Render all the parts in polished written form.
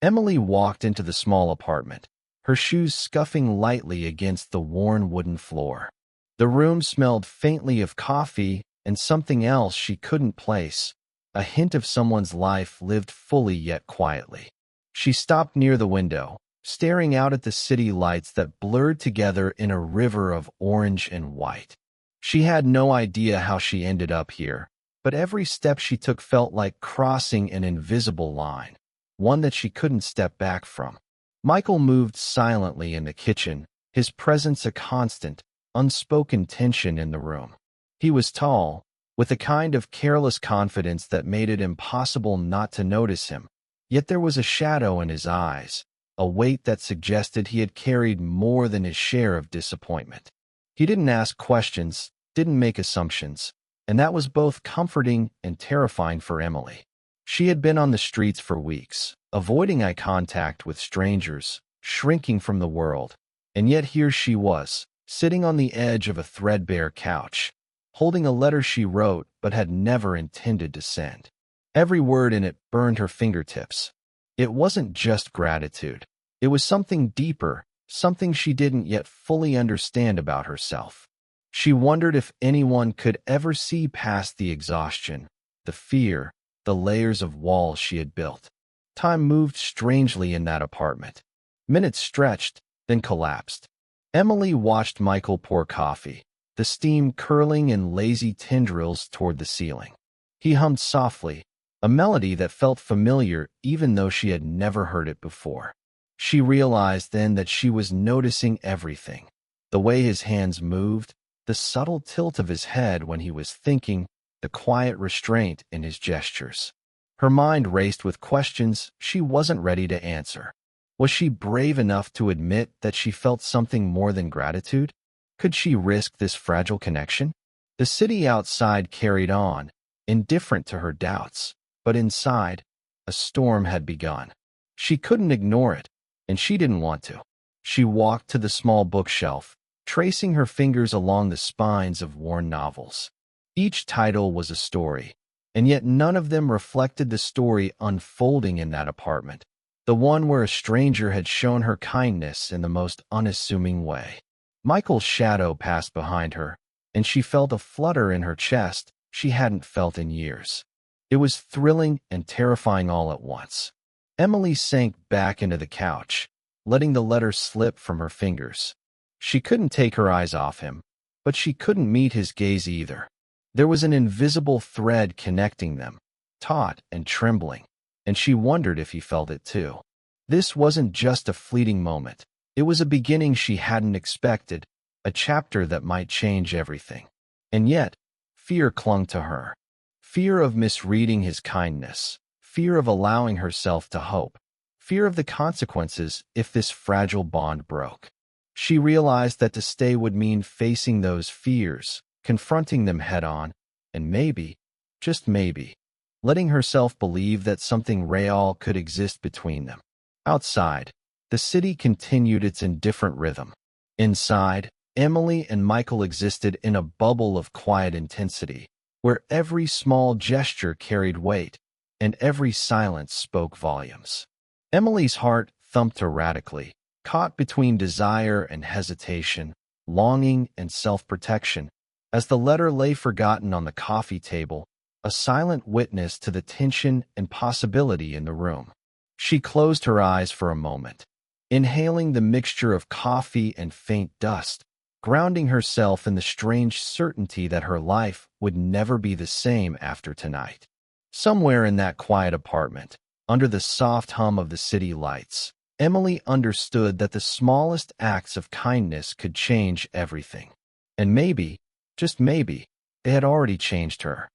Emily walked into the small apartment, her shoes scuffing lightly against the worn wooden floor. The room smelled faintly of coffee and something else she couldn't place, a hint of someone's life lived fully yet quietly. She stopped near the window, staring out at the city lights that blurred together in a river of orange and white. She had no idea how she ended up here, but every step she took felt like crossing an invisible line, one that she couldn't step back from. Michael moved silently in the kitchen, his presence a constant, unspoken tension in the room. He was tall, with a kind of careless confidence that made it impossible not to notice him, yet there was a shadow in his eyes, a weight that suggested he had carried more than his share of disappointment. He didn't ask questions, didn't make assumptions, and that was both comforting and terrifying for Emily. She had been on the streets for weeks, avoiding eye contact with strangers, shrinking from the world, and yet here she was, sitting on the edge of a threadbare couch, holding a letter she wrote but had never intended to send. Every word in it burned her fingertips. It wasn't just gratitude. It was something deeper, something she didn't yet fully understand about herself. She wondered if anyone could ever see past the exhaustion, the fear, the layers of walls she had built. Time moved strangely in that apartment. Minutes stretched, then collapsed. Emily watched Michael pour coffee, the steam curling in lazy tendrils toward the ceiling. He hummed softly, a melody that felt familiar even though she had never heard it before. She realized then that she was noticing everything. The way his hands moved, the subtle tilt of his head when he was thinking, the quiet restraint in his gestures. Her mind raced with questions she wasn't ready to answer. Was she brave enough to admit that she felt something more than gratitude? Could she risk this fragile connection? The city outside carried on, indifferent to her doubts, but inside, a storm had begun. She couldn't ignore it, and she didn't want to. She walked to the small bookshelf, tracing her fingers along the spines of worn novels. Each title was a story, and yet none of them reflected the story unfolding in that apartment, the one where a stranger had shown her kindness in the most unassuming way. Michael's shadow passed behind her, and she felt a flutter in her chest she hadn't felt in years. It was thrilling and terrifying all at once. Emily sank back into the couch, letting the letter slip from her fingers. She couldn't take her eyes off him, but she couldn't meet his gaze either. There was an invisible thread connecting them, taut and trembling, and she wondered if he felt it too. This wasn't just a fleeting moment. It was a beginning she hadn't expected, a chapter that might change everything. And yet, fear clung to her. Fear of misreading his kindness, fear of allowing herself to hope, fear of the consequences if this fragile bond broke. She realized that to stay would mean facing those fears, confronting them head-on, and maybe, just maybe, letting herself believe that something real could exist between them. Outside, the city continued its indifferent rhythm. Inside, Emily and Michael existed in a bubble of quiet intensity, where every small gesture carried weight, and every silence spoke volumes. Emily's heart thumped erratically, caught between desire and hesitation, longing and self-protection, as the letter lay forgotten on the coffee table, a silent witness to the tension and possibility in the room. She closed her eyes for a moment, inhaling the mixture of coffee and faint dust, grounding herself in the strange certainty that her life would never be the same after tonight. Somewhere in that quiet apartment, under the soft hum of the city lights, Emily understood that the smallest acts of kindness could change everything. And maybe, just maybe, they had already changed her.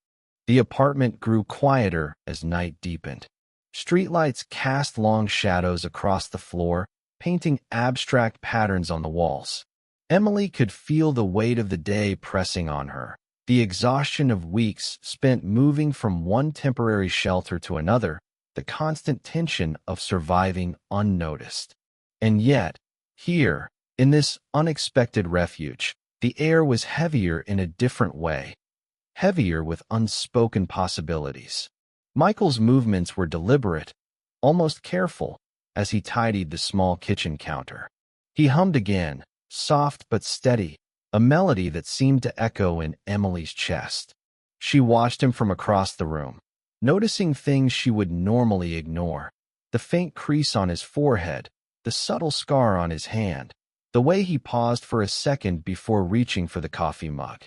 The apartment grew quieter as night deepened. Streetlights cast long shadows across the floor, painting abstract patterns on the walls. Emily could feel the weight of the day pressing on her, the exhaustion of weeks spent moving from one temporary shelter to another, the constant tension of surviving unnoticed. And yet, here, in this unexpected refuge, the air was heavier in a different way, heavier with unspoken possibilities. Michael's movements were deliberate, almost careful, as he tidied the small kitchen counter. He hummed again, soft but steady, a melody that seemed to echo in Emily's chest. She watched him from across the room, noticing things she would normally ignore: the faint crease on his forehead, the subtle scar on his hand, the way he paused for a second before reaching for the coffee mug.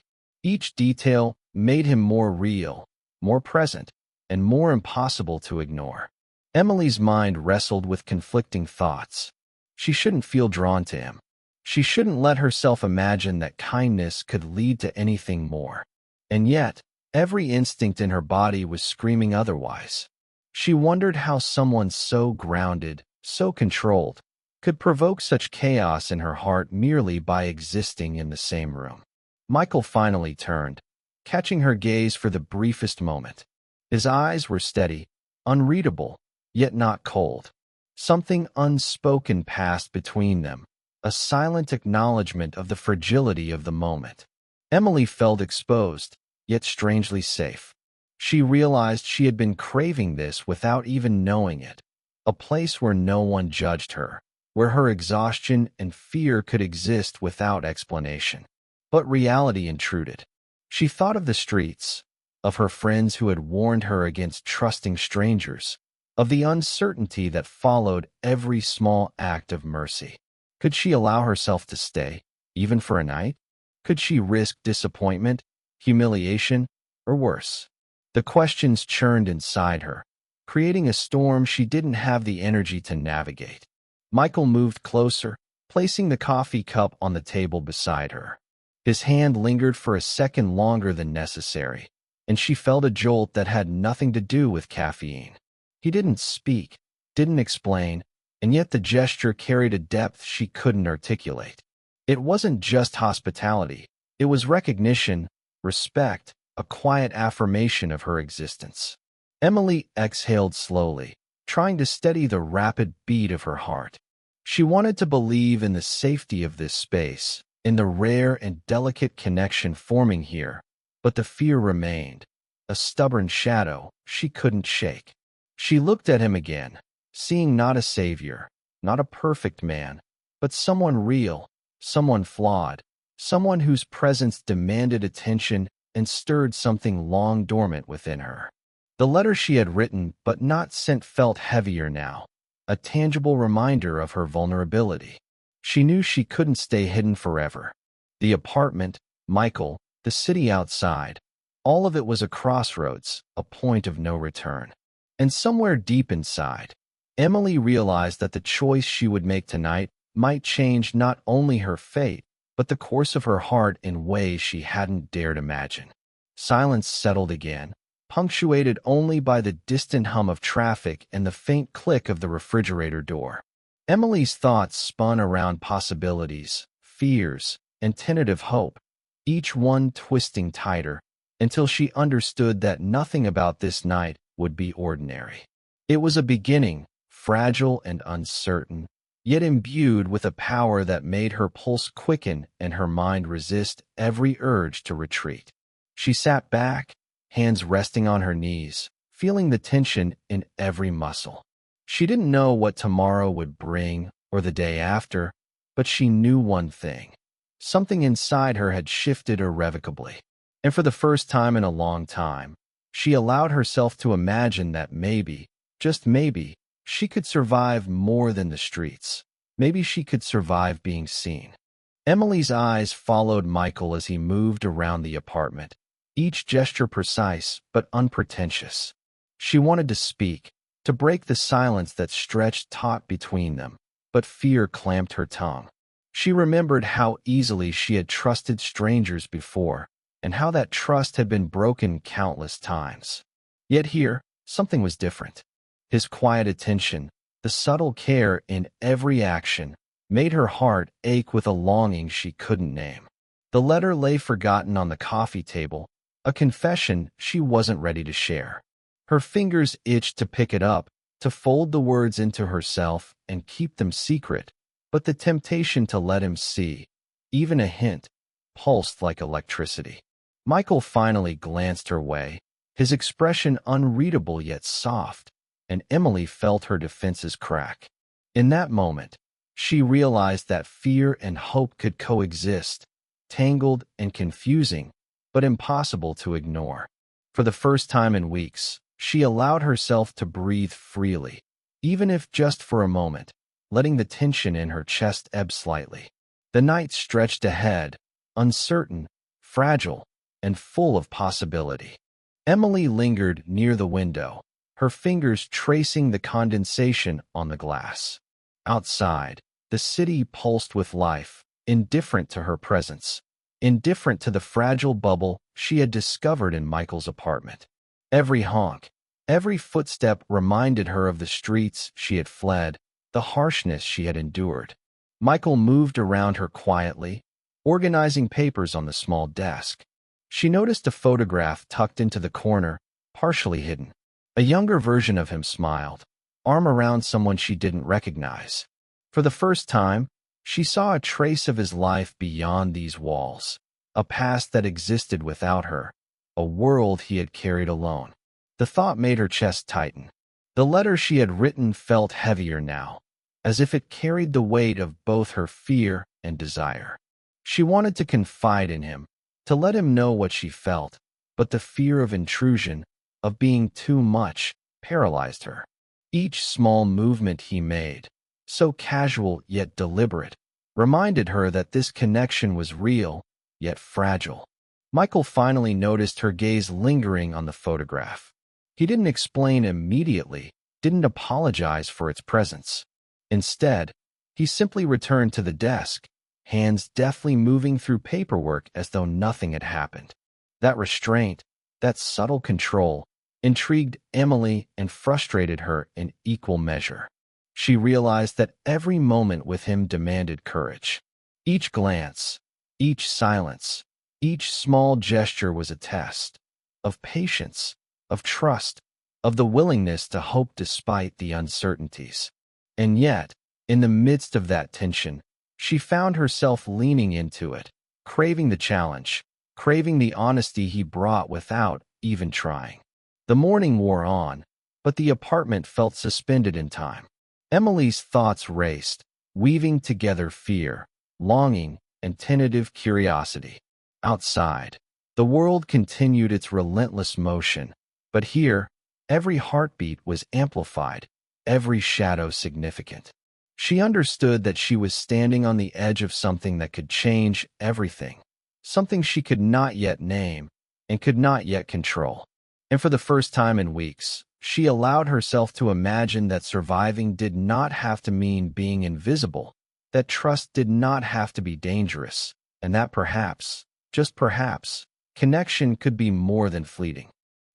Each detail made him more real, more present, and more impossible to ignore. Emily's mind wrestled with conflicting thoughts. She shouldn't feel drawn to him. She shouldn't let herself imagine that kindness could lead to anything more. And yet, every instinct in her body was screaming otherwise. She wondered how someone so grounded, so controlled, could provoke such chaos in her heart merely by existing in the same room. Michael finally turned, catching her gaze for the briefest moment. His eyes were steady, unreadable, yet not cold. Something unspoken passed between them, a silent acknowledgement of the fragility of the moment. Emily felt exposed, yet strangely safe. She realized she had been craving this without even knowing it, a place where no one judged her, where her exhaustion and fear could exist without explanation. But reality intruded. She thought of the streets, of her friends who had warned her against trusting strangers, of the uncertainty that followed every small act of mercy. Could she allow herself to stay, even for a night? Could she risk disappointment, humiliation, or worse? The questions churned inside her, creating a storm she didn't have the energy to navigate. Michael moved closer, placing the coffee cup on the table beside her. His hand lingered for a second longer than necessary, and she felt a jolt that had nothing to do with caffeine. He didn't speak, didn't explain, and yet the gesture carried a depth she couldn't articulate. It wasn't just hospitality. It was recognition, respect, a quiet affirmation of her existence. Emily exhaled slowly, trying to steady the rapid beat of her heart. She wanted to believe in the safety of this space, in the rare and delicate connection forming here, but the fear remained, a stubborn shadow she couldn't shake. She looked at him again, seeing not a savior, not a perfect man, but someone real, someone flawed, someone whose presence demanded attention and stirred something long dormant within her. The letter she had written but not sent felt heavier now, a tangible reminder of her vulnerability. She knew she couldn't stay hidden forever. The apartment, Michael, the city outside, all of it was a crossroads, a point of no return. And somewhere deep inside, Emily realized that the choice she would make tonight might change not only her fate, but the course of her heart in ways she hadn't dared imagine. Silence settled again, punctuated only by the distant hum of traffic and the faint click of the refrigerator door. Emily's thoughts spun around possibilities, fears, and tentative hope, each one twisting tighter, until she understood that nothing about this night would be ordinary. It was a beginning, fragile and uncertain, yet imbued with a power that made her pulse quicken and her mind resist every urge to retreat. She sat back, hands resting on her knees, feeling the tension in every muscle. She didn't know what tomorrow would bring or the day after, but she knew one thing. Something inside her had shifted irrevocably. And for the first time in a long time, she allowed herself to imagine that maybe, just maybe, she could survive more than the streets. Maybe she could survive being seen. Emily's eyes followed Michael as he moved around the apartment, each gesture precise but unpretentious. She wanted to speak, to break the silence that stretched taut between them, but fear clamped her tongue. She remembered how easily she had trusted strangers before, and how that trust had been broken countless times. Yet here, something was different. His quiet attention, the subtle care in every action, made her heart ache with a longing she couldn't name. The letter lay forgotten on the coffee table, a confession she wasn't ready to share. Her fingers itched to pick it up, to fold the words into herself and keep them secret, but the temptation to let him see, even a hint, pulsed like electricity. Michael finally glanced her way, his expression unreadable yet soft, and Emily felt her defenses crack. In that moment, she realized that fear and hope could coexist, tangled and confusing, but impossible to ignore. For the first time in weeks, she allowed herself to breathe freely, even if just for a moment, letting the tension in her chest ebb slightly. The night stretched ahead, uncertain, fragile, and full of possibility. Emily lingered near the window, her fingers tracing the condensation on the glass. Outside, the city pulsed with life, indifferent to her presence, indifferent to the fragile bubble she had discovered in Michael's apartment. Every honk, every footstep reminded her of the streets she had fled, the harshness she had endured. Michael moved around her quietly, organizing papers on the small desk. She noticed a photograph tucked into the corner, partially hidden. A younger version of him smiled, arm around someone she didn't recognize. For the first time, she saw a trace of his life beyond these walls, a past that existed without her, a world he had carried alone. The thought made her chest tighten. The letter she had written felt heavier now, as if it carried the weight of both her fear and desire. She wanted to confide in him, to let him know what she felt, but the fear of intrusion, of being too much, paralyzed her. Each small movement he made, so casual yet deliberate, reminded her that this connection was real, yet fragile. Michael finally noticed her gaze lingering on the photograph. He didn't explain immediately, didn't apologize for its presence. Instead, he simply returned to the desk, hands deftly moving through paperwork as though nothing had happened. That restraint, that subtle control, intrigued Emily and frustrated her in equal measure. She realized that every moment with him demanded courage. Each glance, each silence, each small gesture was a test of patience, of trust, of the willingness to hope despite the uncertainties. And yet, in the midst of that tension, she found herself leaning into it, craving the challenge, craving the honesty he brought without even trying. The morning wore on, but the apartment felt suspended in time. Emily's thoughts raced, weaving together fear, longing, and tentative curiosity. Outside, the world continued its relentless motion, but here, every heartbeat was amplified, every shadow significant. She understood that she was standing on the edge of something that could change everything, something she could not yet name and could not yet control. And for the first time in weeks, she allowed herself to imagine that surviving did not have to mean being invisible, that trust did not have to be dangerous, and that perhaps, just perhaps, connection could be more than fleeting.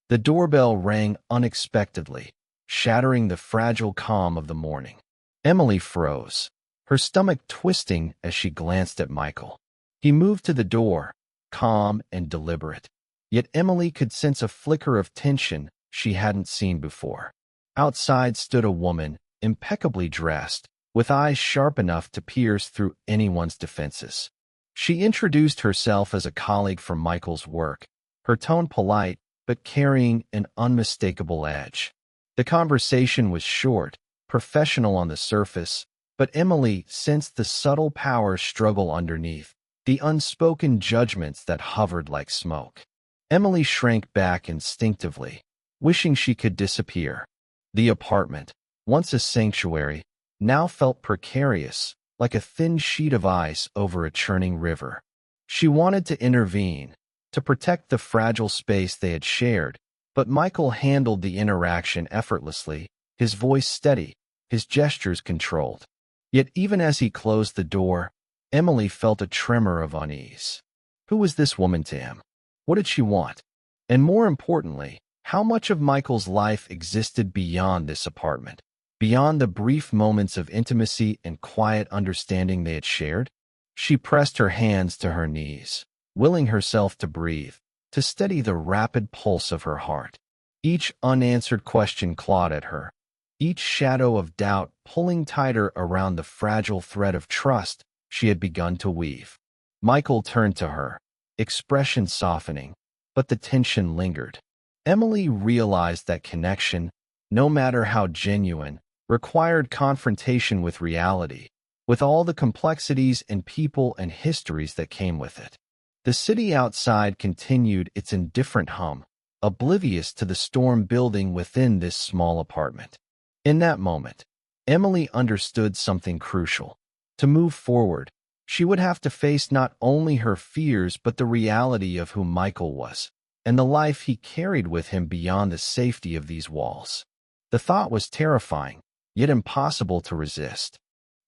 The doorbell rang unexpectedly, shattering the fragile calm of the morning. Emily froze, her stomach twisting as she glanced at Michael. He moved to the door, calm and deliberate. Yet Emily could sense a flicker of tension she hadn't seen before. Outside stood a woman, impeccably dressed, with eyes sharp enough to pierce through anyone's defenses. She introduced herself as a colleague from Michael's work, her tone polite but carrying an unmistakable edge. The conversation was short, professional on the surface, but Emily sensed the subtle power struggle underneath, the unspoken judgments that hovered like smoke. Emily shrank back instinctively, wishing she could disappear. The apartment, once a sanctuary, now felt precarious, like a thin sheet of ice over a churning river. She wanted to intervene, to protect the fragile space they had shared, but Michael handled the interaction effortlessly, his voice steady, his gestures controlled. Yet even as he closed the door, Emily felt a tremor of unease. Who was this woman to him? What did she want? And more importantly, how much of Michael's life existed beyond this apartment, beyond the brief moments of intimacy and quiet understanding they had shared? She pressed her hands to her knees, willing herself to breathe, to steady the rapid pulse of her heart. Each unanswered question clawed at her, each shadow of doubt pulling tighter around the fragile thread of trust she had begun to weave. Michael turned to her, expression softening, but the tension lingered. Emily realized that connection, no matter how genuine, required confrontation with reality, with all the complexities and people and histories that came with it. The city outside continued its indifferent hum, oblivious to the storm building within this small apartment. In that moment, Emily understood something crucial. To move forward, she would have to face not only her fears but the reality of who Michael was, and the life he carried with him beyond the safety of these walls. The thought was terrifying, yet impossible to resist.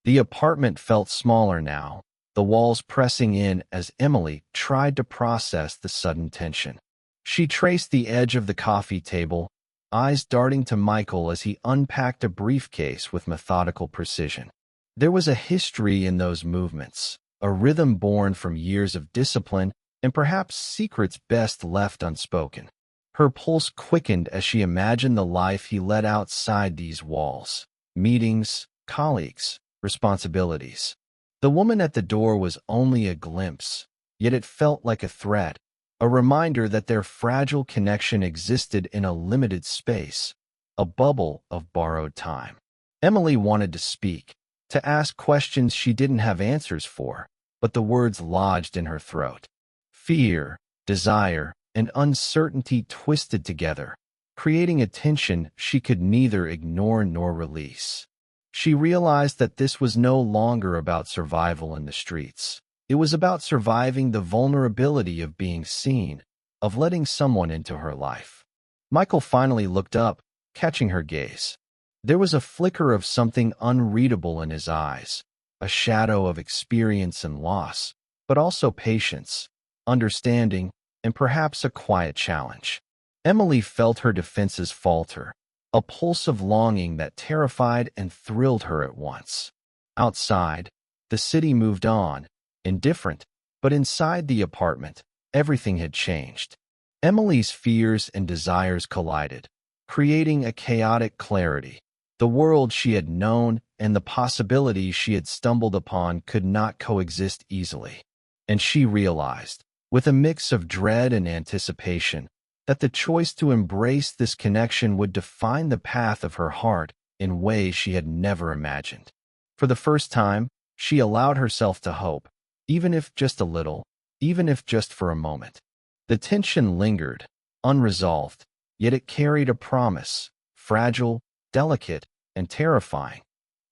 The apartment felt smaller now, the walls pressing in as Emily tried to process the sudden tension. She traced the edge of the coffee table, eyes darting to Michael as he unpacked a briefcase with methodical precision. There was a history in those movements, a rhythm born from years of discipline and perhaps secrets best left unspoken. Her pulse quickened as she imagined the life he led outside these walls. Meetings, colleagues, responsibilities. The woman at the door was only a glimpse, yet it felt like a threat, a reminder that their fragile connection existed in a limited space, a bubble of borrowed time. Emily wanted to speak, to ask questions she didn't have answers for, but the words lodged in her throat. Fear, desire, and uncertainty twisted together, creating a tension she could neither ignore nor release. She realized that this was no longer about survival in the streets. It was about surviving the vulnerability of being seen, of letting someone into her life. Michael finally looked up, catching her gaze. There was a flicker of something unreadable in his eyes, a shadow of experience and loss, but also patience, understanding, and perhaps a quiet challenge. Emily felt her defenses falter, a pulse of longing that terrified and thrilled her at once. Outside, the city moved on, indifferent, but inside the apartment, everything had changed. Emily's fears and desires collided, creating a chaotic clarity. The world she had known and the possibilities she had stumbled upon could not coexist easily. And she realized, with a mix of dread and anticipation, that the choice to embrace this connection would define the path of her heart in ways she had never imagined. For the first time, she allowed herself to hope, even if just a little, even if just for a moment. The tension lingered, unresolved, yet it carried a promise, fragile, delicate, and terrifying,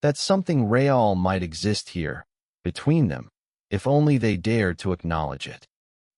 that something real might exist here, between them, if only they dared to acknowledge it.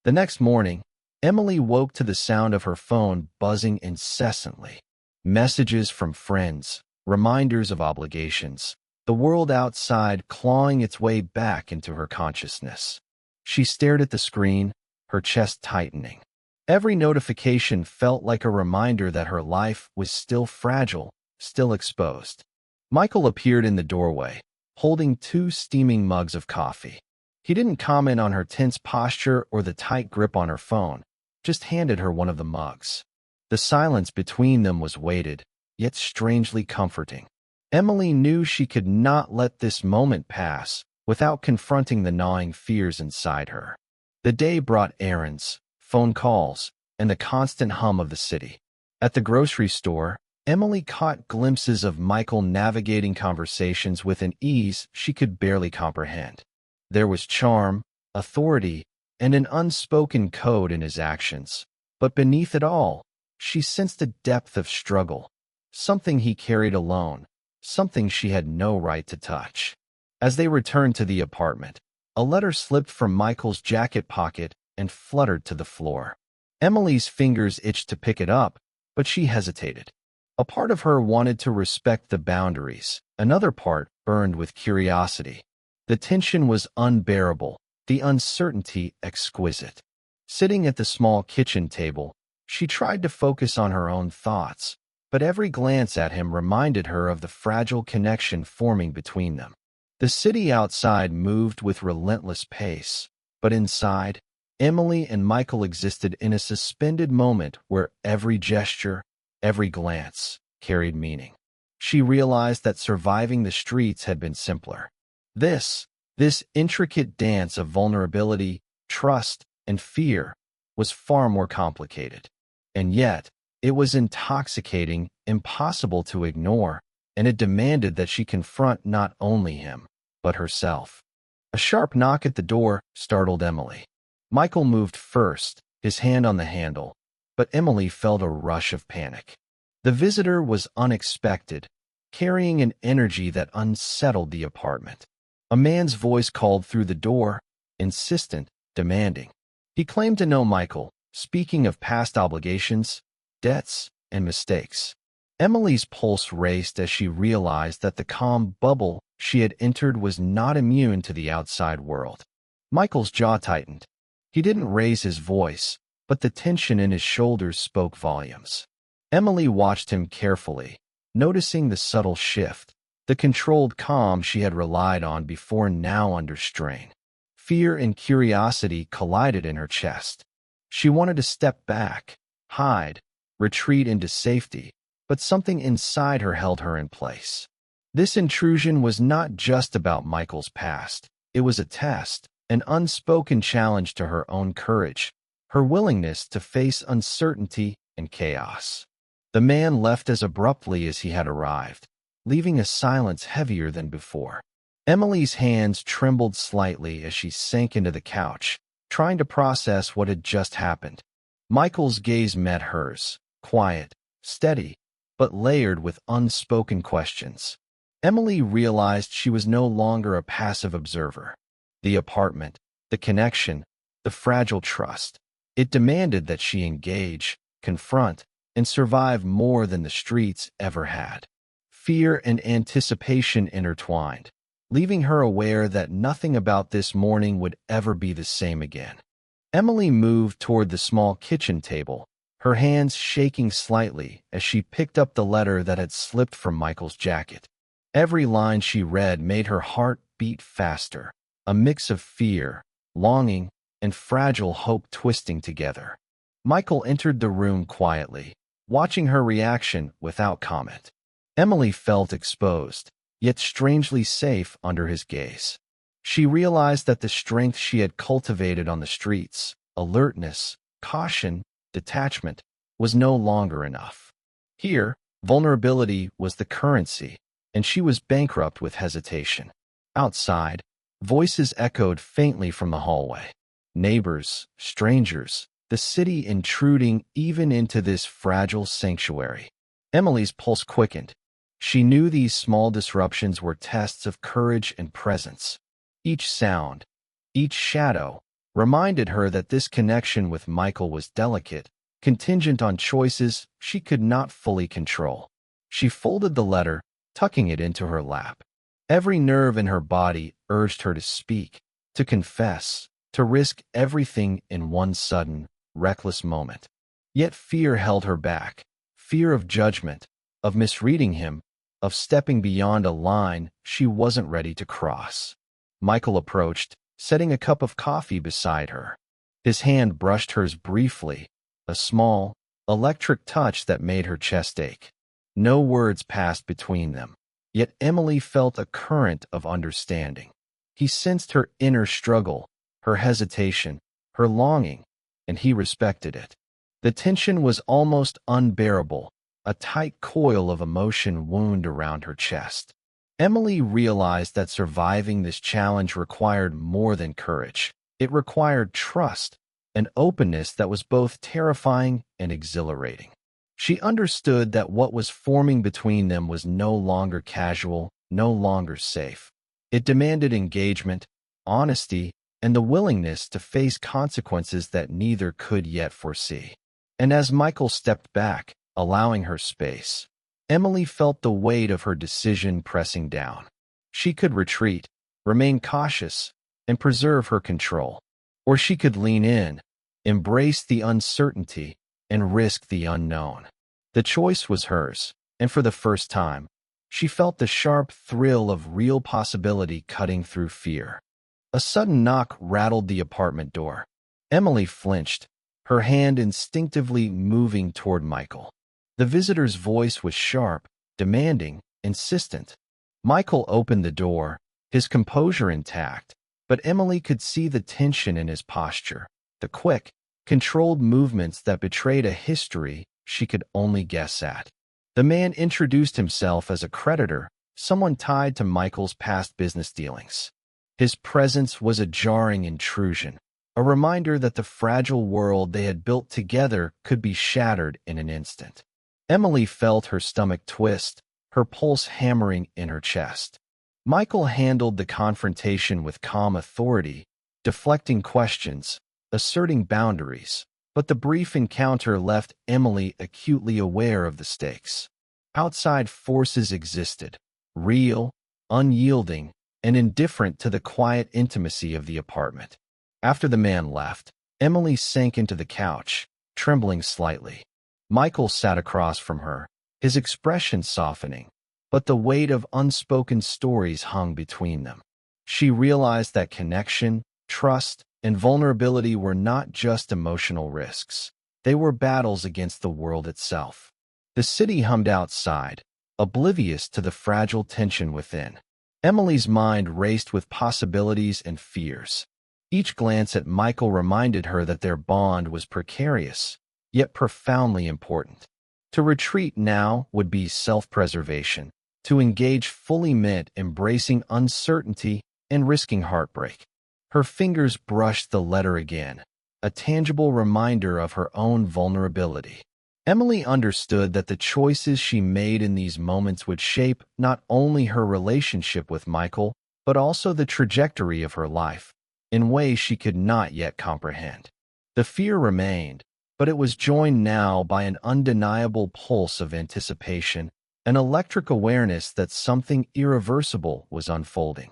The next morning, Emily woke to the sound of her phone buzzing incessantly. Messages from friends, reminders of obligations, the world outside clawing its way back into her consciousness. She stared at the screen, her chest tightening. Every notification felt like a reminder that her life was still fragile, still exposed. Michael appeared in the doorway, holding 2 steaming mugs of coffee. He didn't comment on her tense posture or the tight grip on her phone, just handed her one of the mugs. The silence between them was weighted, yet strangely comforting. Emily knew she could not let this moment pass without confronting the gnawing fears inside her. The day brought errands, phone calls, and the constant hum of the city. At the grocery store, Emily caught glimpses of Michael navigating conversations with an ease she could barely comprehend. There was charm, authority, and an unspoken code in his actions. But beneath it all, she sensed a depth of struggle, something he carried alone, something she had no right to touch. As they returned to the apartment, a letter slipped from Michael's jacket pocket and fluttered to the floor. Emily's fingers itched to pick it up, but she hesitated. A part of her wanted to respect the boundaries, another part burned with curiosity. The tension was unbearable, the uncertainty exquisite. Sitting at the small kitchen table, she tried to focus on her own thoughts, but every glance at him reminded her of the fragile connection forming between them. The city outside moved with relentless pace, but inside, Emily and Michael existed in a suspended moment where every gesture, every glance, carried meaning. She realized that surviving the streets had been simpler. This intricate dance of vulnerability, trust, and fear was far more complicated. And yet, it was intoxicating, impossible to ignore, and it demanded that she confront not only him, but herself. A sharp knock at the door startled Emily. Michael moved first, his hand on the handle, but Emily felt a rush of panic. The visitor was unexpected, carrying an energy that unsettled the apartment. A man's voice called through the door, insistent, demanding. He claimed to know Michael, speaking of past obligations, debts, and mistakes. Emily's pulse raced as she realized that the calm bubble she had entered was not immune to the outside world. Michael's jaw tightened. He didn't raise his voice, but the tension in his shoulders spoke volumes. Emily watched him carefully, noticing the subtle shift, the controlled calm she had relied on before now under strain. Fear and curiosity collided in her chest. She wanted to step back, hide, retreat into safety, but something inside her held her in place. This intrusion was not just about Michael's past. It was a test, an unspoken challenge to her own courage, her willingness to face uncertainty and chaos. The man left as abruptly as he had arrived, leaving a silence heavier than before. Emily's hands trembled slightly as she sank into the couch, trying to process what had just happened. Michael's gaze met hers, quiet, steady, but layered with unspoken questions. Emily realized she was no longer a passive observer. The apartment, the connection, the fragile trust. It demanded that she engage, confront, and survive more than the streets ever had. Fear and anticipation intertwined, leaving her aware that nothing about this morning would ever be the same again. Emily moved toward the small kitchen table, her hands shaking slightly as she picked up the letter that had slipped from Michael's jacket. Every line she read made her heart beat faster, a mix of fear, longing, and fragile hope twisting together. Michael entered the room quietly, watching her reaction without comment. Emily felt exposed, yet strangely safe under his gaze. She realized that the strength she had cultivated on the streets, alertness, caution, detachment, was no longer enough. Here, vulnerability was the currency, and she was bankrupt with hesitation. Outside, voices echoed faintly from the hallway. Neighbors, strangers, the city intruding even into this fragile sanctuary. Emily's pulse quickened. She knew these small disruptions were tests of courage and presence. Each sound, each shadow, reminded her that this connection with Michael was delicate, contingent on choices she could not fully control. She folded the letter, tucking it into her lap. Every nerve in her body urged her to speak, to confess, to risk everything in one sudden, reckless moment. Yet fear held her back, fear of judgment, of misreading him, of stepping beyond a line she wasn't ready to cross. Michael approached, setting a cup of coffee beside her. His hand brushed hers briefly, a small, electric touch that made her chest ache. No words passed between them, yet Emily felt a current of understanding. He sensed her inner struggle, her hesitation, her longing, and he respected it. The tension was almost unbearable, a tight coil of emotion wound around her chest. Emily realized that surviving this challenge required more than courage. It required trust, an openness that was both terrifying and exhilarating. She understood that what was forming between them was no longer casual, no longer safe. It demanded engagement, honesty, and the willingness to face consequences that neither could yet foresee. And as Michael stepped back, allowing her space, Emily felt the weight of her decision pressing down. She could retreat, remain cautious, and preserve her control. Or she could lean in, embrace the uncertainty, and risk the unknown. The choice was hers, and for the first time, she felt the sharp thrill of real possibility cutting through fear. A sudden knock rattled the apartment door. Emily flinched, her hand instinctively moving toward Michael. The visitor's voice was sharp, demanding, insistent. Michael opened the door, his composure intact, but Emily could see the tension in his posture, the quick, controlled movements that betrayed a history she could only guess at. The man introduced himself as a creditor, someone tied to Michael's past business dealings. His presence was a jarring intrusion, a reminder that the fragile world they had built together could be shattered in an instant. Emily felt her stomach twist, her pulse hammering in her chest. Michael handled the confrontation with calm authority, deflecting questions, asserting boundaries, but the brief encounter left Emily acutely aware of the stakes. Outside forces existed, real, unyielding, and indifferent to the quiet intimacy of the apartment. After the man left, Emily sank into the couch, trembling slightly. Michael sat across from her, his expression softening, but the weight of unspoken stories hung between them. She realized that connection, trust, and vulnerability were not just emotional risks. They were battles against the world itself. The city hummed outside, oblivious to the fragile tension within. Emily's mind raced with possibilities and fears. Each glance at Michael reminded her that their bond was precarious, yet profoundly important. To retreat now would be self-preservation. To engage fully meant embracing uncertainty and risking heartbreak. Her fingers brushed the letter again, a tangible reminder of her own vulnerability. Emily understood that the choices she made in these moments would shape not only her relationship with Michael, but also the trajectory of her life, in ways she could not yet comprehend. The fear remained, but it was joined now by an undeniable pulse of anticipation, an electric awareness that something irreversible was unfolding.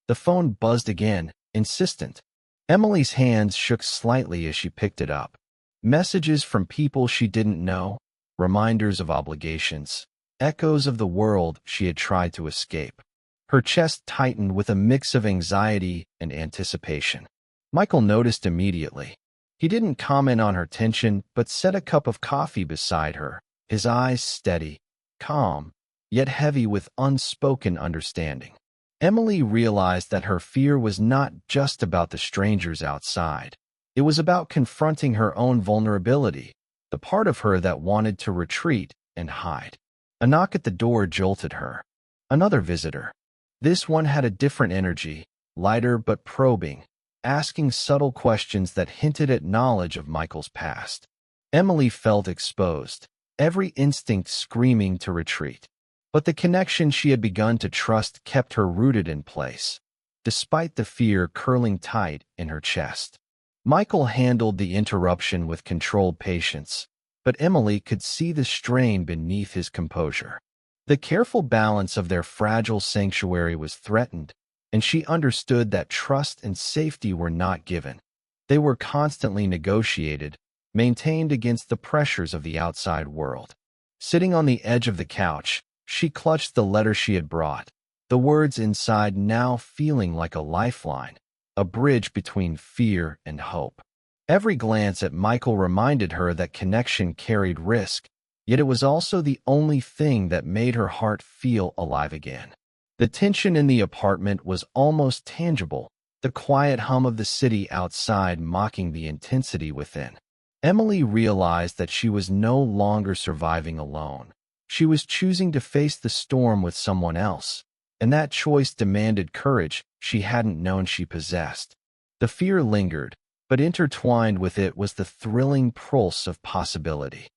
The phone buzzed again, insistent. Emily's hands shook slightly as she picked it up. Messages from people she didn't know, reminders of obligations, echoes of the world she had tried to escape. Her chest tightened with a mix of anxiety and anticipation. Michael noticed immediately. He didn't comment on her tension, but set a cup of coffee beside her, his eyes steady, calm, yet heavy with unspoken understanding. Emily realized that her fear was not just about the strangers outside. It was about confronting her own vulnerability, the part of her that wanted to retreat and hide. A knock at the door jolted her. Another visitor. This one had a different energy, lighter but probing, asking subtle questions that hinted at knowledge of Michael's past. Emily felt exposed, every instinct screaming to retreat. But the connection she had begun to trust kept her rooted in place, despite the fear curling tight in her chest. Michael handled the interruption with controlled patience, but Emily could see the strain beneath his composure. The careful balance of their fragile sanctuary was threatened, and she understood that trust and safety were not given. They were constantly negotiated, maintained against the pressures of the outside world. Sitting on the edge of the couch, she clutched the letter she had brought, the words inside now feeling like a lifeline, a bridge between fear and hope. Every glance at Michael reminded her that connection carried risk, yet it was also the only thing that made her heart feel alive again. The tension in the apartment was almost tangible, the quiet hum of the city outside mocking the intensity within. Emily realized that she was no longer surviving alone. She was choosing to face the storm with someone else, and that choice demanded courage she hadn't known she possessed. The fear lingered, but intertwined with it was the thrilling pulse of possibility.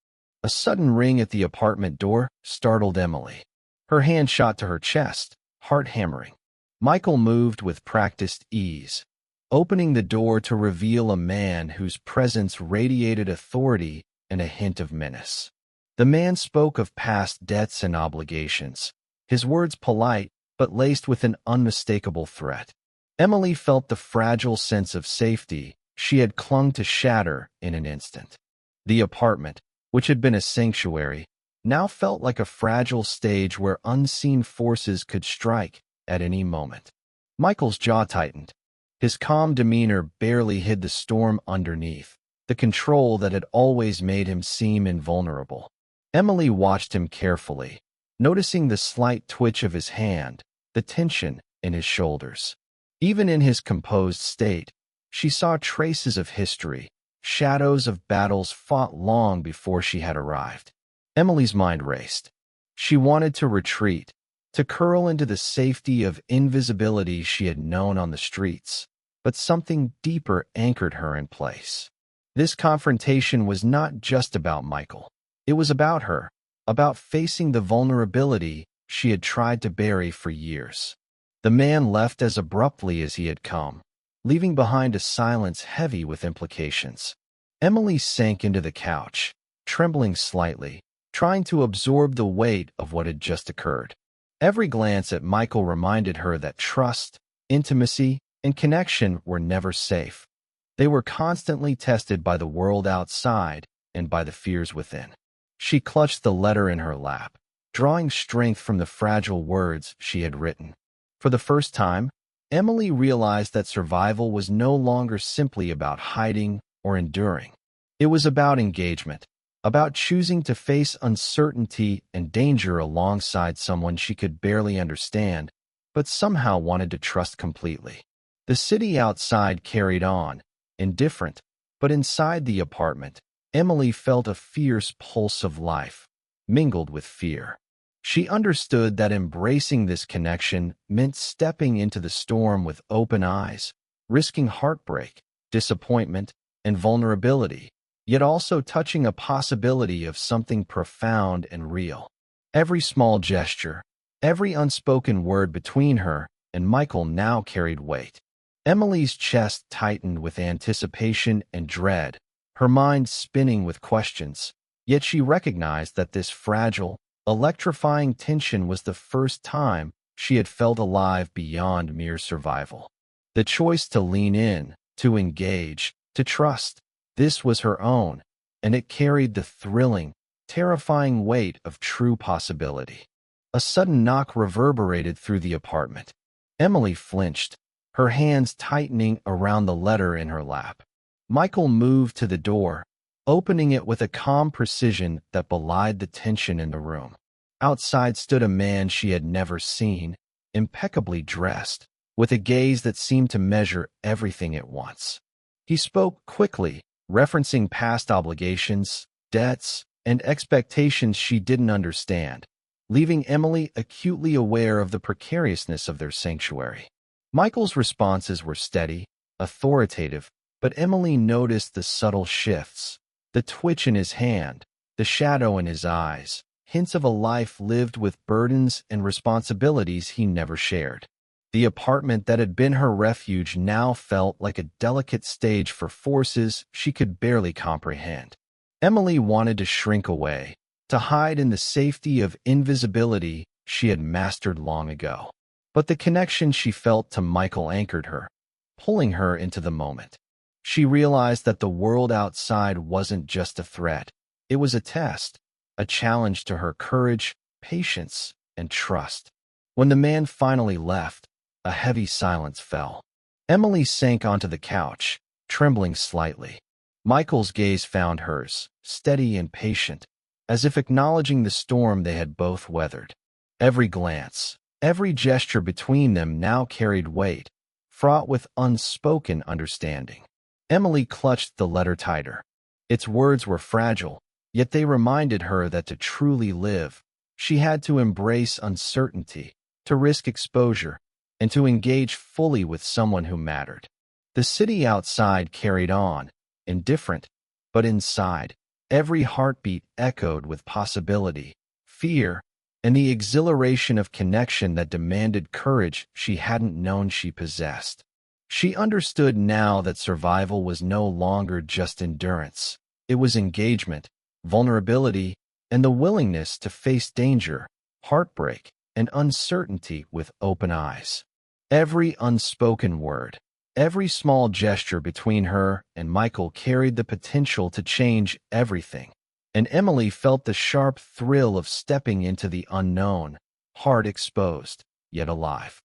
A sudden ring at the apartment door startled Emily. Her hand shot to her chest, heart hammering. Michael moved with practiced ease, opening the door to reveal a man whose presence radiated authority and a hint of menace. The man spoke of past debts and obligations, his words polite but laced with an unmistakable threat. Emily felt the fragile sense of safety she had clung to shatter in an instant. The apartment, which had been a sanctuary, now felt like a fragile stage where unseen forces could strike at any moment. Michael's jaw tightened. His calm demeanor barely hid the storm underneath, the control that had always made him seem invulnerable. Emily watched him carefully, noticing the slight twitch of his hand, the tension in his shoulders. Even in his composed state, she saw traces of history, shadows of battles fought long before she had arrived. Emily's mind raced. She wanted to retreat, to curl into the safety of invisibility she had known on the streets, but something deeper anchored her in place. This confrontation was not just about Michael. It was about her, about facing the vulnerability she had tried to bury for years. The man left as abruptly as he had come, leaving behind a silence heavy with implications. Emily sank into the couch, trembling slightly, trying to absorb the weight of what had just occurred. Every glance at Michael reminded her that trust, intimacy, and connection were never safe. They were constantly tested by the world outside and by the fears within. She clutched the letter in her lap, drawing strength from the fragile words she had written. For the first time, Emily realized that survival was no longer simply about hiding or enduring. It was about engagement, about choosing to face uncertainty and danger alongside someone she could barely understand, but somehow wanted to trust completely. The city outside carried on, indifferent, but inside the apartment, Emily felt a fierce pulse of life, mingled with fear. She understood that embracing this connection meant stepping into the storm with open eyes, risking heartbreak, disappointment, and vulnerability, yet also touching a possibility of something profound and real. Every small gesture, every unspoken word between her and Michael now carried weight. Emily's chest tightened with anticipation and dread, her mind spinning with questions, yet she recognized that this fragile, electrifying tension was the first time she had felt alive beyond mere survival. The choice to lean in, to engage, to trust, this was her own, and it carried the thrilling, terrifying weight of true possibility. A sudden knock reverberated through the apartment. Emily flinched, her hands tightening around the letter in her lap. Michael moved to the door, opening it with a calm precision that belied the tension in the room. Outside stood a man she had never seen, impeccably dressed, with a gaze that seemed to measure everything at once. He spoke quickly, referencing past obligations, debts, and expectations she didn't understand, leaving Emily acutely aware of the precariousness of their sanctuary. Michael's responses were steady, authoritative, but Emily noticed the subtle shifts, the twitch in his hand, the shadow in his eyes, hints of a life lived with burdens and responsibilities he never shared. The apartment that had been her refuge now felt like a delicate stage for forces she could barely comprehend. Emily wanted to shrink away, to hide in the safety of invisibility she had mastered long ago. But the connection she felt to Michael anchored her, pulling her into the moment. She realized that the world outside wasn't just a threat. It was a test, a challenge to her courage, patience, and trust. When the man finally left, a heavy silence fell. Emily sank onto the couch, trembling slightly. Michael's gaze found hers, steady and patient, as if acknowledging the storm they had both weathered. Every glance, every gesture between them now carried weight, fraught with unspoken understanding. Emily clutched the letter tighter. Its words were fragile, yet they reminded her that to truly live, she had to embrace uncertainty, to risk exposure, and to engage fully with someone who mattered. The city outside carried on, indifferent, but inside, every heartbeat echoed with possibility, fear, and the exhilaration of connection that demanded courage she hadn't known she possessed. She understood now that survival was no longer just endurance. It was engagement, vulnerability, and the willingness to face danger, heartbreak, and uncertainty with open eyes. Every unspoken word, every small gesture between her and Michael carried the potential to change everything, and Emily felt the sharp thrill of stepping into the unknown, heart exposed, yet alive.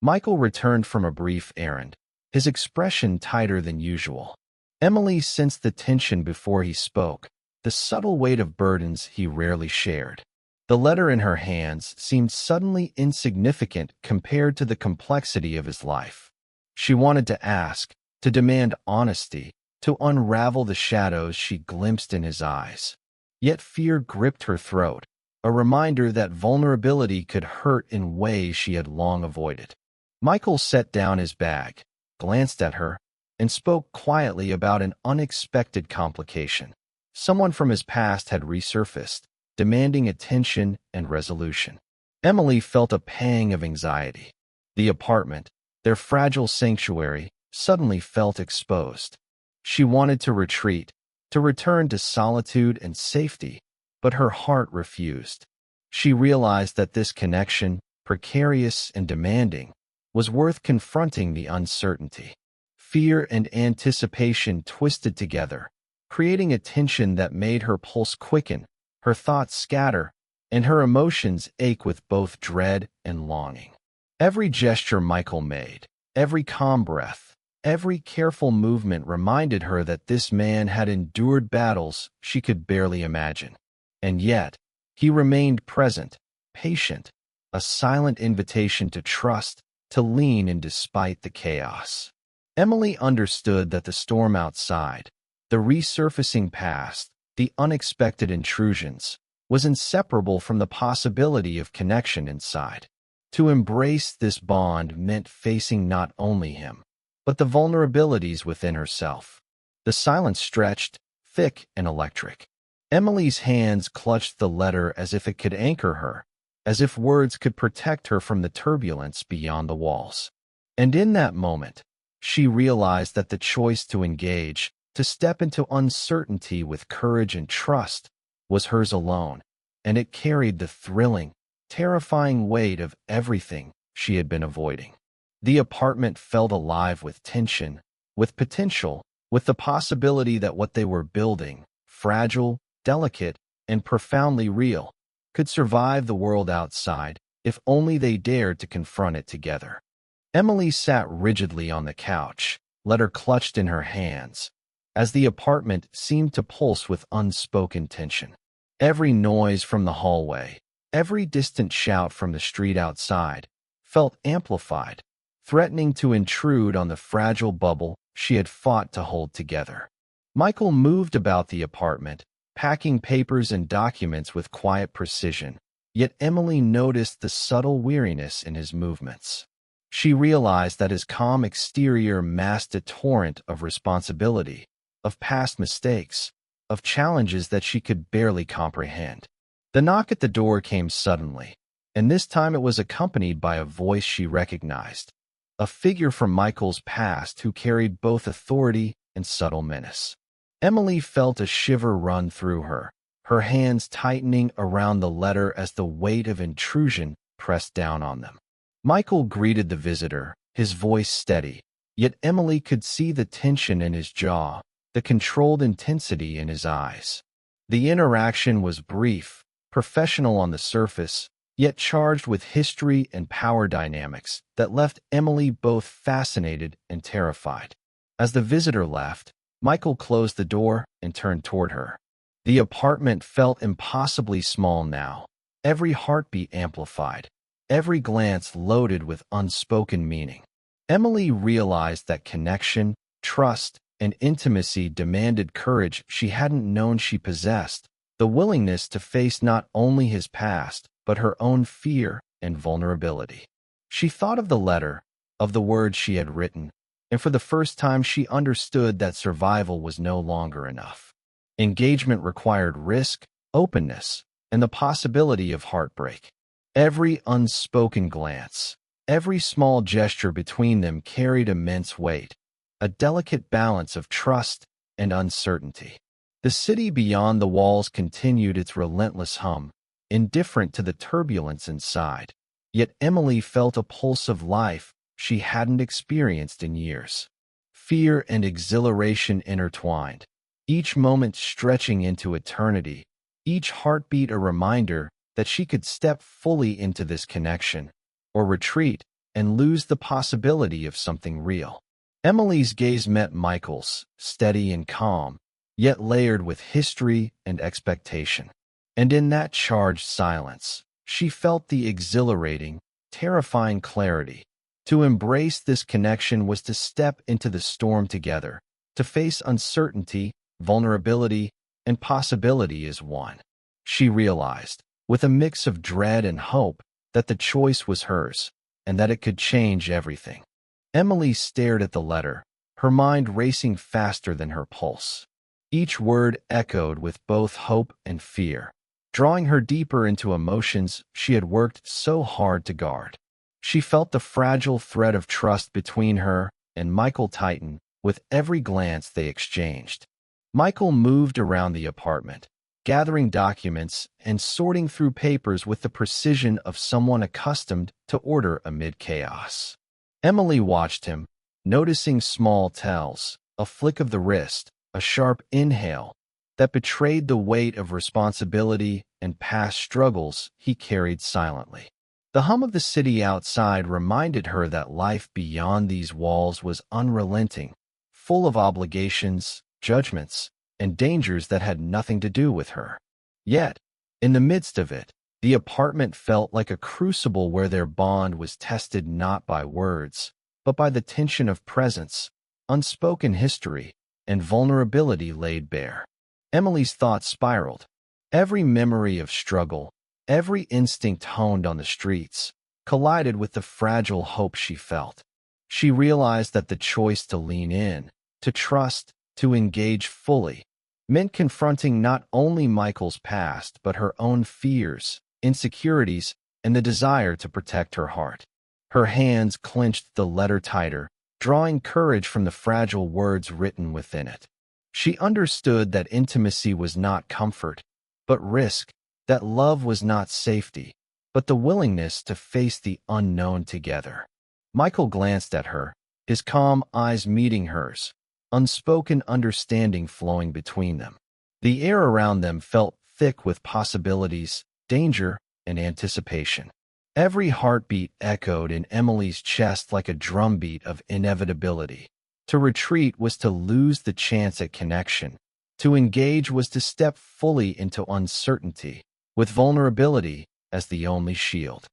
Michael returned from a brief errand, his expression tighter than usual. Emily sensed the tension before he spoke, the subtle weight of burdens he rarely shared. The letter in her hands seemed suddenly insignificant compared to the complexity of his life. She wanted to ask, to demand honesty, to unravel the shadows she glimpsed in his eyes. Yet fear gripped her throat, a reminder that vulnerability could hurt in ways she had long avoided. Michael set down his bag, glanced at her, and spoke quietly about an unexpected complication. Someone from his past had resurfaced, demanding attention and resolution. Emily felt a pang of anxiety. The apartment, their fragile sanctuary, suddenly felt exposed. She wanted to retreat, to return to solitude and safety, but her heart refused. She realized that this connection, precarious and demanding, was worth confronting the uncertainty. Fear and anticipation twisted together, creating a tension that made her pulse quicken, her thoughts scatter, and her emotions ache with both dread and longing. Every gesture Michael made, every calm breath, every careful movement reminded her that this man had endured battles she could barely imagine. And yet, he remained present, patient, a silent invitation to trust, to lean in despite the chaos. Emily understood that the storm outside, the resurfacing past, the unexpected intrusions, was inseparable from the possibility of connection inside. To embrace this bond meant facing not only him, but the vulnerabilities within herself. The silence stretched, thick and electric. Emily's hands clutched the letter as if it could anchor her, as if words could protect her from the turbulence beyond the walls. And in that moment, she realized that the choice to engage, to step into uncertainty with courage and trust, was hers alone, and it carried the thrilling, terrifying weight of everything she had been avoiding. The apartment felt alive with tension, with potential, with the possibility that what they were building, fragile, delicate, and profoundly real, could survive the world outside if only they dared to confront it together. Emily sat rigidly on the couch, letter clutched in her hands, as the apartment seemed to pulse with unspoken tension. Every noise from the hallway, every distant shout from the street outside, felt amplified, threatening to intrude on the fragile bubble she had fought to hold together. Michael moved about the apartment, packing papers and documents with quiet precision, yet Emily noticed the subtle weariness in his movements. She realized that his calm exterior masked a torrent of responsibility, of past mistakes, of challenges that she could barely comprehend. The knock at the door came suddenly, and this time it was accompanied by a voice she recognized, a figure from Michael's past who carried both authority and subtle menace. Emily felt a shiver run through her, her hands tightening around the letter as the weight of intrusion pressed down on them. Michael greeted the visitor, his voice steady, yet Emily could see the tension in his jaw, the controlled intensity in his eyes. The interaction was brief, professional on the surface, yet charged with history and power dynamics that left Emily both fascinated and terrified. As the visitor left, Michael closed the door and turned toward her. The apartment felt impossibly small now, every heartbeat amplified, every glance loaded with unspoken meaning. Emily realized that connection, trust, and intimacy demanded courage she hadn't known she possessed, the willingness to face not only his past, but her own fear and vulnerability. She thought of the letter, of the words she had written, and for the first time she understood that survival was no longer enough. Engagement required risk, openness, and the possibility of heartbreak. Every unspoken glance, every small gesture between them carried immense weight, a delicate balance of trust and uncertainty. The city beyond the walls continued its relentless hum, indifferent to the turbulence inside, yet Emily felt a pulse of life she hadn't experienced in years. Fear and exhilaration intertwined, each moment stretching into eternity, each heartbeat a reminder that she could step fully into this connection, or retreat and lose the possibility of something real. Emily's gaze met Michael's, steady and calm, yet layered with history and expectation. And in that charged silence, she felt the exhilarating, terrifying clarity. To embrace this connection was to step into the storm together, to face uncertainty, vulnerability, and possibility as one. She realized, with a mix of dread and hope that the choice was hers and that it could change everything. Emily stared at the letter, her mind racing faster than her pulse. Each word echoed with both hope and fear, drawing her deeper into emotions she had worked so hard to guard. She felt the fragile thread of trust between her and Michael tighten with every glance they exchanged. Michael moved around the apartment, gathering documents and sorting through papers with the precision of someone accustomed to order amid chaos. Emily watched him, noticing small tells, a flick of the wrist, a sharp inhale that betrayed the weight of responsibility and past struggles he carried silently. The hum of the city outside reminded her that life beyond these walls was unrelenting, full of obligations, judgments, and dangers that had nothing to do with her. Yet, in the midst of it, the apartment felt like a crucible where their bond was tested not by words, but by the tension of presence, unspoken history, and vulnerability laid bare. Emily's thoughts spiraled. Every memory of struggle, every instinct honed on the streets, collided with the fragile hope she felt. She realized that the choice to lean in, to trust, to engage fully, meant confronting not only Michael's past but her own fears, insecurities, and the desire to protect her heart. Her hands clenched the letter tighter, drawing courage from the fragile words written within it. She understood that intimacy was not comfort, but risk, that love was not safety, but the willingness to face the unknown together. Michael glanced at her, his calm eyes meeting hers, unspoken understanding flowing between them. The air around them felt thick with possibilities, danger, and anticipation. Every heartbeat echoed in Emily's chest like a drumbeat of inevitability. To retreat was to lose the chance at connection. To engage was to step fully into uncertainty, with vulnerability as the only shield.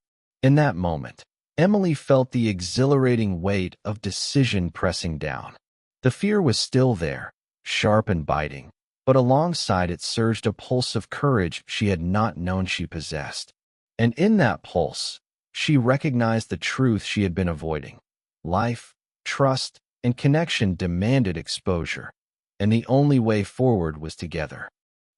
In that moment, Emily felt the exhilarating weight of decision pressing down. The fear was still there, sharp and biting, but alongside it surged a pulse of courage she had not known she possessed. And in that pulse, she recognized the truth she had been avoiding. Life, trust, and connection demanded exposure, and the only way forward was together.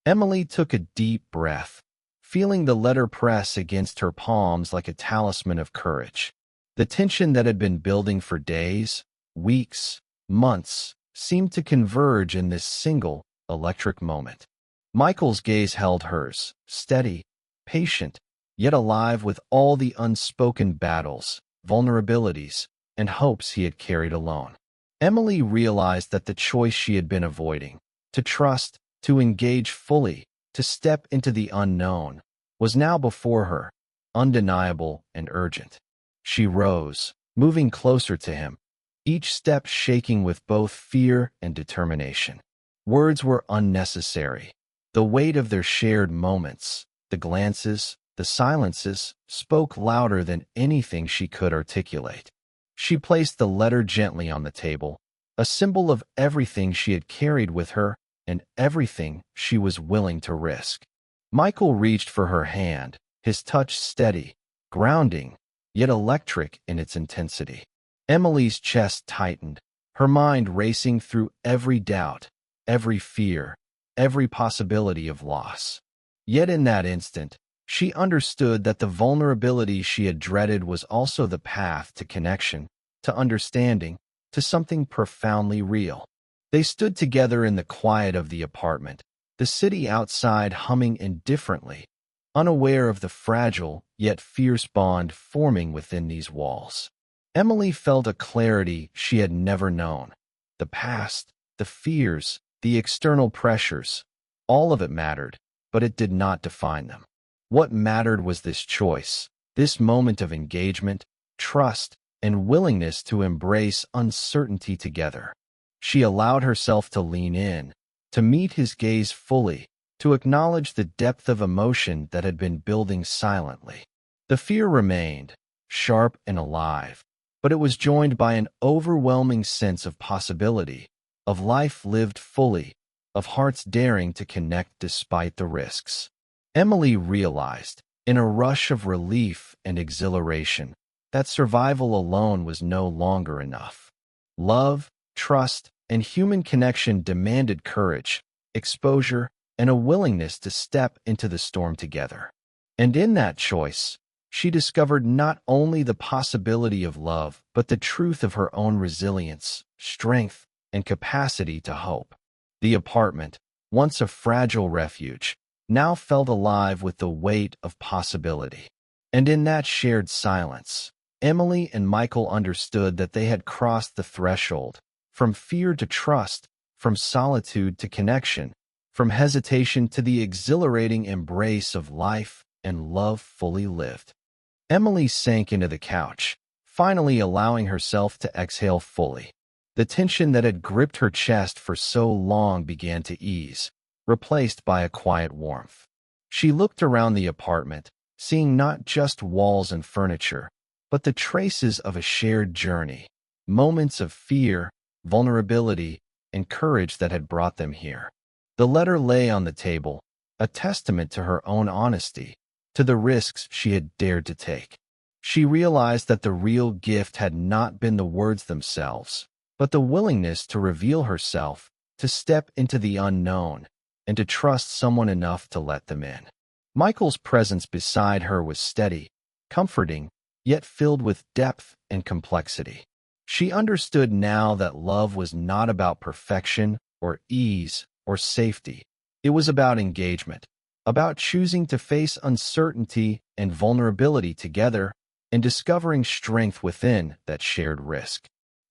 Emily took a deep breath, feeling the letter press against her palms like a talisman of courage. The tension that had been building for days, weeks, months, seemed to converge in this single, electric moment. Michael's gaze held hers, steady, patient, yet alive with all the unspoken battles, vulnerabilities, and hopes he had carried alone. Emily realized that the choice she had been avoiding, to trust, to engage fully, to step into the unknown, was now before her, undeniable and urgent. She rose, moving closer to him, each step shaking with both fear and determination. Words were unnecessary. The weight of their shared moments, the glances, the silences, spoke louder than anything she could articulate. She placed the letter gently on the table, a symbol of everything she had carried with her and everything she was willing to risk. Michael reached for her hand, his touch steady, grounding, yet electric in its intensity. Emily's chest tightened, her mind racing through every doubt, every fear, every possibility of loss. Yet in that instant, she understood that the vulnerability she had dreaded was also the path to connection, to understanding, to something profoundly real. They stood together in the quiet of the apartment, the city outside humming indifferently, unaware of the fragile yet fierce bond forming within these walls. Emily felt a clarity she had never known. The past, the fears, the external pressures, all of it mattered, but it did not define them. What mattered was this choice, this moment of engagement, trust, and willingness to embrace uncertainty together. She allowed herself to lean in, to meet his gaze fully, to acknowledge the depth of emotion that had been building silently. The fear remained, sharp and alive, but it was joined by an overwhelming sense of possibility, of life lived fully, of hearts daring to connect despite the risks. Emily realized, in a rush of relief and exhilaration, that survival alone was no longer enough. Love, trust, and human connection demanded courage, exposure, and a willingness to step into the storm together. And in that choice, she discovered not only the possibility of love, but the truth of her own resilience, strength, and capacity to hope. The apartment, once a fragile refuge, now felt alive with the weight of possibility. And in that shared silence, Emily and Michael understood that they had crossed the threshold, from fear to trust, from solitude to connection, from hesitation to the exhilarating embrace of life and love fully lived. Emily sank into the couch, finally allowing herself to exhale fully. The tension that had gripped her chest for so long began to ease, replaced by a quiet warmth. She looked around the apartment, seeing not just walls and furniture, but the traces of a shared journey, moments of fear, vulnerability, and courage that had brought them here. The letter lay on the table, a testament to her own honesty, to the risks she had dared to take. She realized that the real gift had not been the words themselves, but the willingness to reveal herself, to step into the unknown, and to trust someone enough to let them in. Michael's presence beside her was steady, comforting, yet filled with depth and complexity. She understood now that love was not about perfection or ease or safety. It was about engagement, about choosing to face uncertainty and vulnerability together and discovering strength within that shared risk.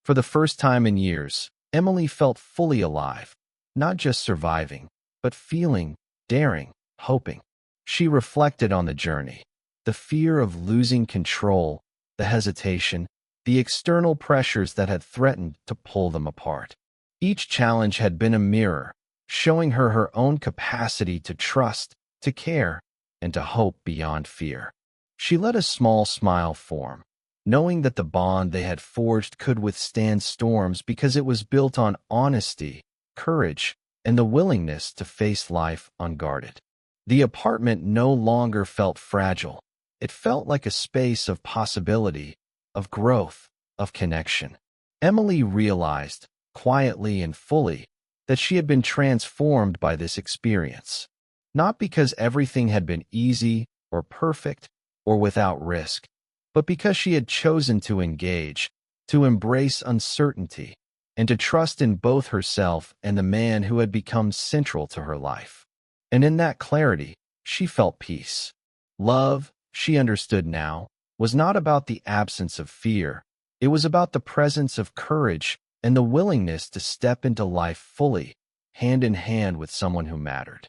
For the first time in years, Emily felt fully alive, not just surviving, but feeling, daring, hoping. She reflected on the journey, the fear of losing control, the hesitation, the external pressures that had threatened to pull them apart. Each challenge had been a mirror, showing her her own capacity to trust, to care, and to hope beyond fear. She let a small smile form, knowing that the bond they had forged could withstand storms because it was built on honesty, courage, and the willingness to face life unguarded. The apartment no longer felt fragile. It felt like a space of possibility, of growth, of connection. Emily realized, quietly and fully, that she had been transformed by this experience, not because everything had been easy or perfect or without risk, but because she had chosen to engage, to embrace uncertainty, and to trust in both herself and the man who had become central to her life. And in that clarity, she felt peace. Love, she understood now, was not about the absence of fear. It was about the presence of courage and the willingness to step into life fully, hand in hand with someone who mattered.